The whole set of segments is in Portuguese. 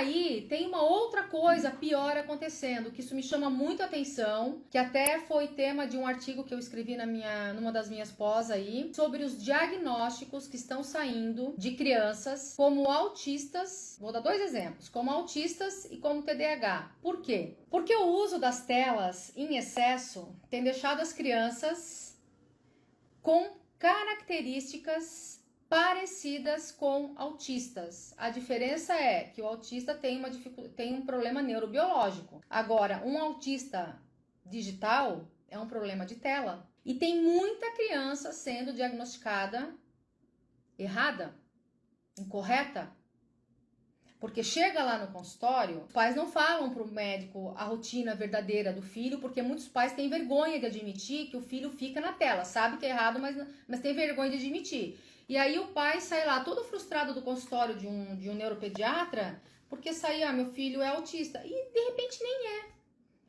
aí tem uma outra coisa pior acontecendo, que isso me chama muito a atenção, que até foi tema de um artigo que eu escrevi numa das minhas pós aí, sobre os diagnósticos que estão saindo de crianças como autistas. Vou dar 2 exemplos, como autistas e como TDAH. Por quê? Porque o uso das telas em excesso tem deixado as crianças com características parecidas com autistas. A diferença é que o autista tem um problema neurobiológico. Agora, um autista digital é um problema de tela. E tem muita criança sendo diagnosticada errada, incorreta. Porque chega lá no consultório, os pais não falam para o médico a rotina verdadeira do filho, porque muitos pais têm vergonha de admitir que o filho fica na tela. Sabe que é errado, mas tem vergonha de admitir. E aí o pai sai lá todo frustrado do consultório de um neuropediatra, porque sai, meu filho é autista. E de repente nem é.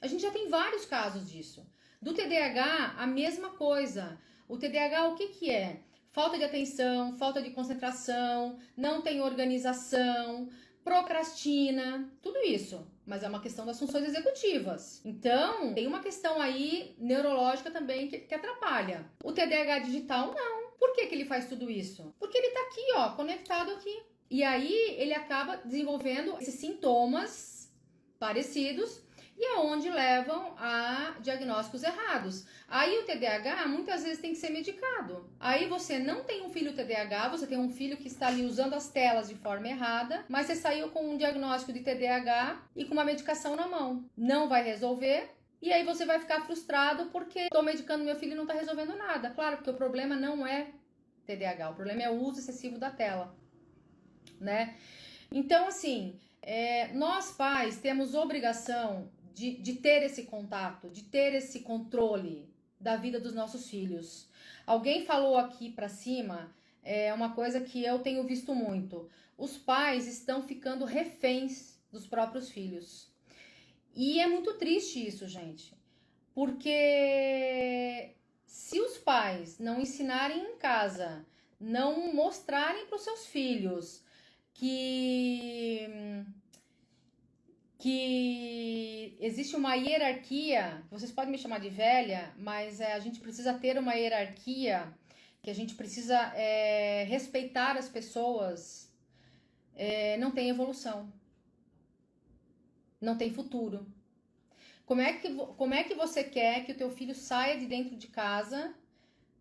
A gente já tem vários casos disso. Do TDAH, a mesma coisa. O TDAH, o que que é? Falta de atenção, falta de concentração, não tem organização, procrastina, tudo isso. Mas é uma questão das funções executivas. Então, tem uma questão aí neurológica também que atrapalha. O TDAH digital, não. Por que que ele faz tudo isso? Porque ele tá aqui, ó, conectado aqui. E aí, ele acaba desenvolvendo esses sintomas parecidos e é onde levam a diagnósticos errados. Aí o TDAH muitas vezes tem que ser medicado. Aí você não tem um filho TDAH, você tem um filho que está ali usando as telas de forma errada, mas você saiu com um diagnóstico de TDAH e com uma medicação na mão. Não vai resolver. E aí você vai ficar frustrado porque estou medicando meu filho e não está resolvendo nada. Claro, porque o problema não é TDAH, o problema é o uso excessivo da tela, né? Então, assim, nós pais temos obrigação de ter esse contato, de ter esse controle da vida dos nossos filhos. Alguém falou aqui pra cima, uma coisa que eu tenho visto muito. Os pais estão ficando reféns dos próprios filhos. E é muito triste isso, gente. Porque se os pais não ensinarem em casa, não mostrarem para os seus filhos que existe uma hierarquia, vocês podem me chamar de velha, mas a gente precisa ter uma hierarquia, que a gente precisa respeitar as pessoas, não tem evolução, não tem futuro. Como é que você quer que o teu filho saia de dentro de casa,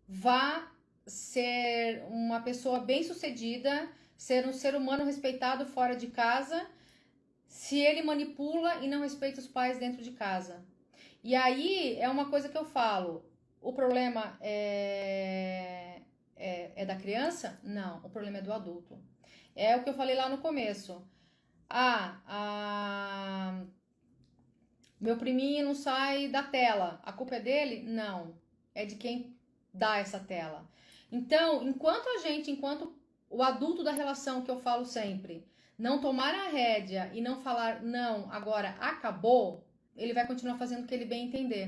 vá ser uma pessoa bem-sucedida, ser um ser humano respeitado fora de casa, se ele manipula e não respeita os pais dentro de casa? E aí é uma coisa que eu falo, o problema é da criança? Não, o problema é do adulto. É o que eu falei lá no começo. Meu priminho não sai da tela, a culpa é dele? Não, é de quem dá essa tela. Então, enquanto o adulto da relação, que eu falo sempre, não tomar a rédea e não falar, não, agora acabou, ele vai continuar fazendo o que ele bem entender.